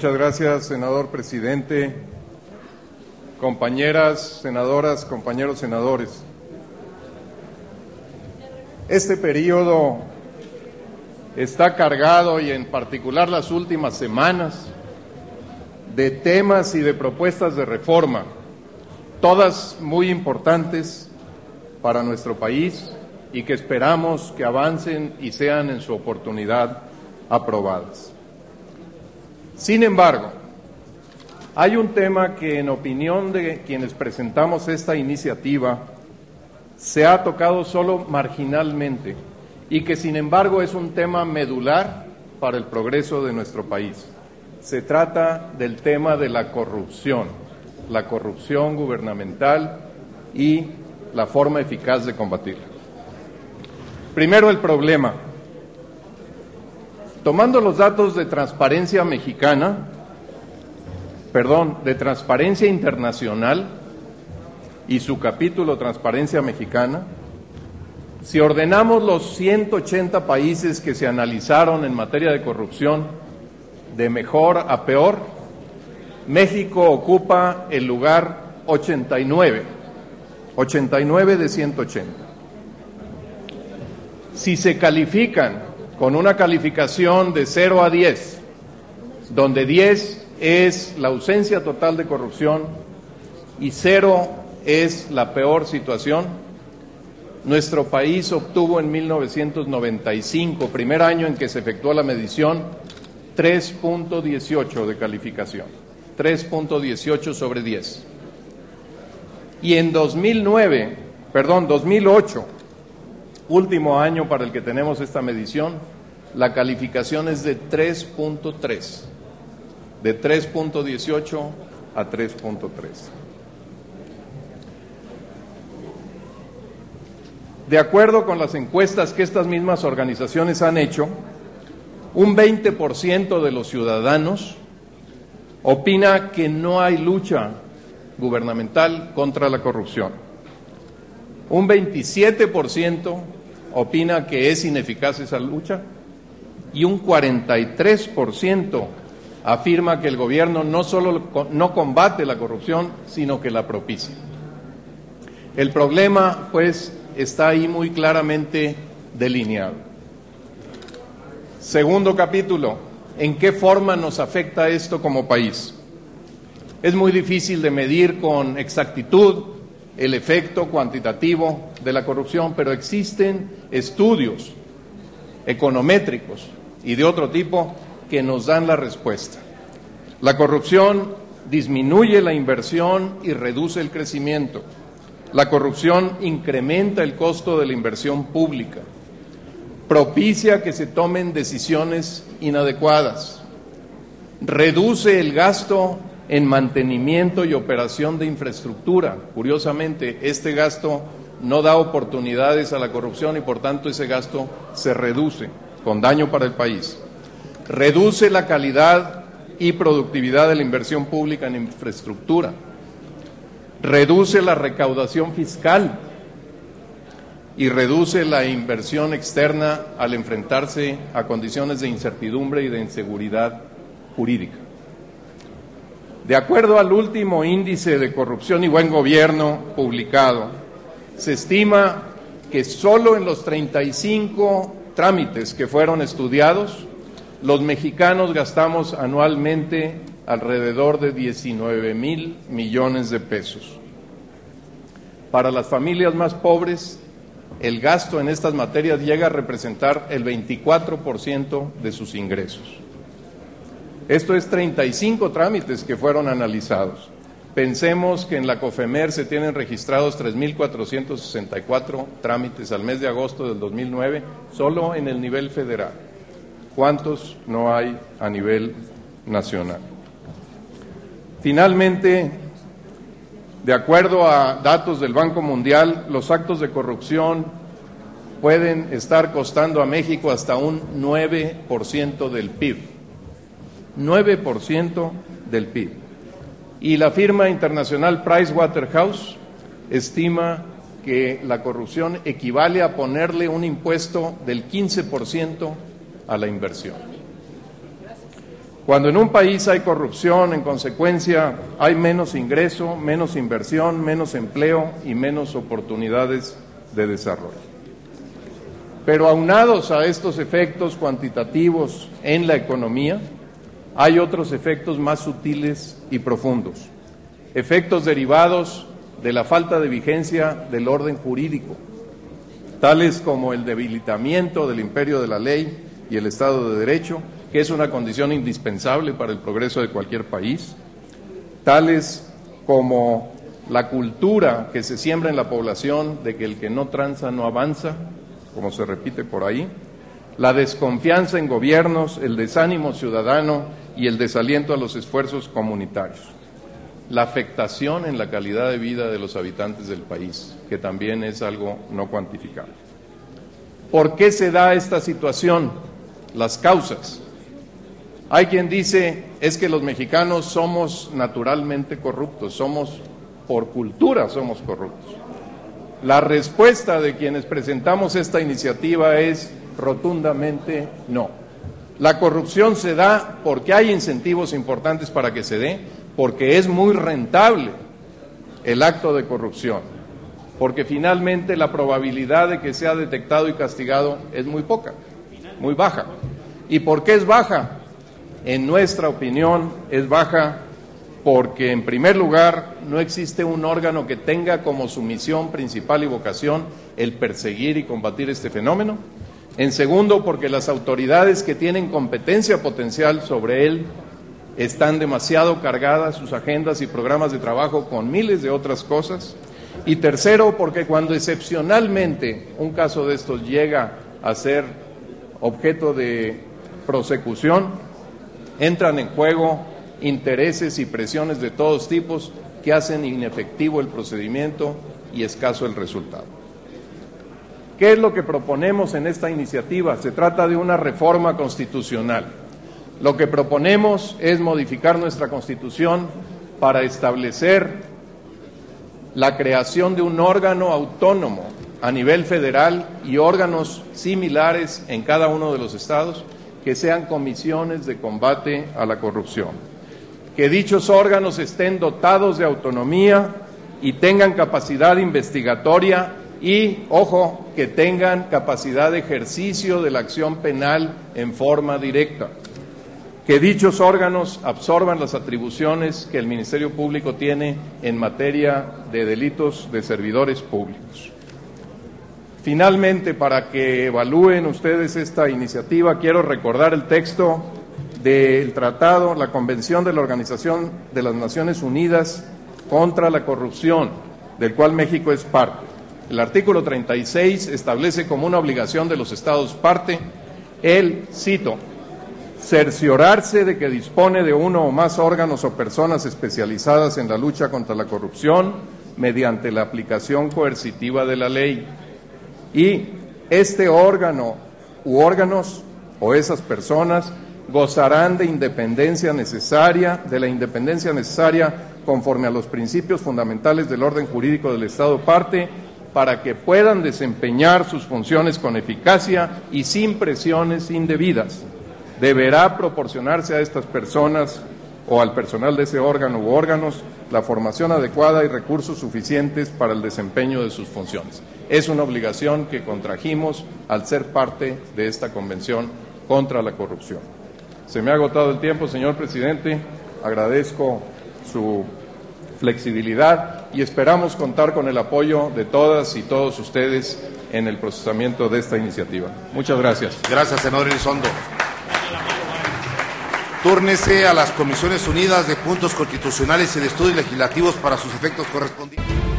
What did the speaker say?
Muchas gracias, senador presidente, compañeras senadoras, compañeros senadores. Este periodo está cargado, y en particular las últimas semanas, de temas y de propuestas de reforma, todas muy importantes para nuestro país y que esperamos que avancen y sean en su oportunidad aprobadas. Sin embargo, hay un tema que, en opinión de quienes presentamos esta iniciativa, se ha tocado solo marginalmente y que, sin embargo, es un tema medular para el progreso de nuestro país. Se trata del tema de la corrupción gubernamental y la forma eficaz de combatirla. Primero, el problema. Tomando los datos de Transparencia Internacional y su capítulo Transparencia Mexicana, si ordenamos los 180 países que se analizaron en materia de corrupción de mejor a peor, México ocupa el lugar 89 de 180. Si se califican con una calificación de 0 a 10, donde 10 es la ausencia total de corrupción y 0 es la peor situación, nuestro país obtuvo en 1995, primer año en que se efectuó la medición, 3.18 de calificación, 3.18 sobre 10. Y en 2008, último año para el que tenemos esta medición, la calificación es de 3.3, de 3.18 a 3.3. De acuerdo con las encuestas que estas mismas organizaciones han hecho, un 20% de los ciudadanos opina que no hay lucha gubernamental contra la corrupción. Un 27% opina que es ineficaz esa lucha y un 43% afirma que el gobierno no solo no combate la corrupción, sino que la propicia. El problema, pues, está ahí muy claramente delineado. Segundo capítulo, ¿en qué forma nos afecta esto como país? Es muy difícil de medir con exactitud el efecto cuantitativo de la corrupción, pero existen estudios econométricos y de otro tipo que nos dan la respuesta. La corrupción disminuye la inversión y reduce el crecimiento. La corrupción incrementa el costo de la inversión pública, propicia que se tomen decisiones inadecuadas, reduce el gasto en mantenimiento y operación de infraestructura. Curiosamente, este gasto no da oportunidades a la corrupción y, por tanto, ese gasto se reduce, con daño para el país. Reduce la calidad y productividad de la inversión pública en infraestructura. Reduce la recaudación fiscal y reduce la inversión externa al enfrentarse a condiciones de incertidumbre y de inseguridad jurídica. De acuerdo al último índice de corrupción y buen gobierno publicado, se estima que solo en los 35 trámites que fueron estudiados, los mexicanos gastamos anualmente alrededor de 19,000 millones de pesos. Para las familias más pobres, el gasto en estas materias llega a representar el 24% de sus ingresos. Esto es 35 trámites que fueron analizados. Pensemos que en la COFEMER se tienen registrados 3,464 trámites al mes de agosto del 2009, solo en el nivel federal. ¿Cuántos no hay a nivel nacional? Finalmente, de acuerdo a datos del Banco Mundial, los actos de corrupción pueden estar costando a México hasta un 9% del PIB. 9% del PIB. Y la firma internacional Pricewaterhouse estima que la corrupción equivale a ponerle un impuesto del 15% a la inversión. Cuando en un país hay corrupción, en consecuencia, hay menos ingreso, menos inversión, menos empleo y menos oportunidades de desarrollo. Pero aunados a estos efectos cuantitativos en la economía, hay otros efectos más sutiles y profundos, efectos derivados de la falta de vigencia del orden jurídico, tales como el debilitamiento del imperio de la ley y el Estado de Derecho, que es una condición indispensable para el progreso de cualquier país, tales como la cultura que se siembra en la población de que el que no tranza no avanza, como se repite por ahí, la desconfianza en gobiernos, el desánimo ciudadano y el desaliento a los esfuerzos comunitarios, la afectación en la calidad de vida de los habitantes del país, que también es algo no cuantificable. ¿Por qué se da esta situación? Las causas. Hay quien dice, es que los mexicanos somos naturalmente corruptos, por cultura somos corruptos. La respuesta de quienes presentamos esta iniciativa es rotundamente no. La corrupción se da porque hay incentivos importantes para que se dé, porque es muy rentable el acto de corrupción, porque finalmente la probabilidad de que sea detectado y castigado es muy poca, muy baja. ¿Y por qué es baja? En nuestra opinión es baja porque, en primer lugar, no existe un órgano que tenga como su misión principal y vocación el perseguir y combatir este fenómeno. En segundo, porque las autoridades que tienen competencia potencial sobre él están demasiado cargadas sus agendas y programas de trabajo con miles de otras cosas. Y tercero, porque cuando excepcionalmente un caso de estos llega a ser objeto de prosecución, entran en juego intereses y presiones de todos tipos que hacen inefectivo el procedimiento y escaso el resultado. ¿Qué es lo que proponemos en esta iniciativa? Se trata de una reforma constitucional. Lo que proponemos es modificar nuestra Constitución para establecer la creación de un órgano autónomo a nivel federal y órganos similares en cada uno de los estados que sean comisiones de combate a la corrupción. Que dichos órganos estén dotados de autonomía y tengan capacidad investigatoria y, ojo, que tengan capacidad de ejercicio de la acción penal en forma directa. Que dichos órganos absorban las atribuciones que el Ministerio Público tiene en materia de delitos de servidores públicos. Finalmente, para que evalúen ustedes esta iniciativa, quiero recordar el texto del tratado, la Convención de la Organización de las Naciones Unidas contra la Corrupción, del cual México es parte. El artículo 36 establece como una obligación de los Estados parte el, cito, cerciorarse de que dispone de uno o más órganos o personas especializadas en la lucha contra la corrupción mediante la aplicación coercitiva de la ley. Y este órgano u órganos o esas personas gozarán de la independencia necesaria conforme a los principios fundamentales del orden jurídico del Estado parte para que puedan desempeñar sus funciones con eficacia y sin presiones indebidas. Deberá proporcionarse a estas personas o al personal de ese órgano u órganos la formación adecuada y recursos suficientes para el desempeño de sus funciones. Es una obligación que contrajimos al ser parte de esta Convención contra la Corrupción. Se me ha agotado el tiempo, señor presidente. Agradezco su flexibilidad y esperamos contar con el apoyo de todas y todos ustedes en el procesamiento de esta iniciativa. Muchas gracias. Gracias, senador Elizondo. Túrnese a las Comisiones Unidas de Puntos Constitucionales y de Estudios Legislativos para sus efectos correspondientes.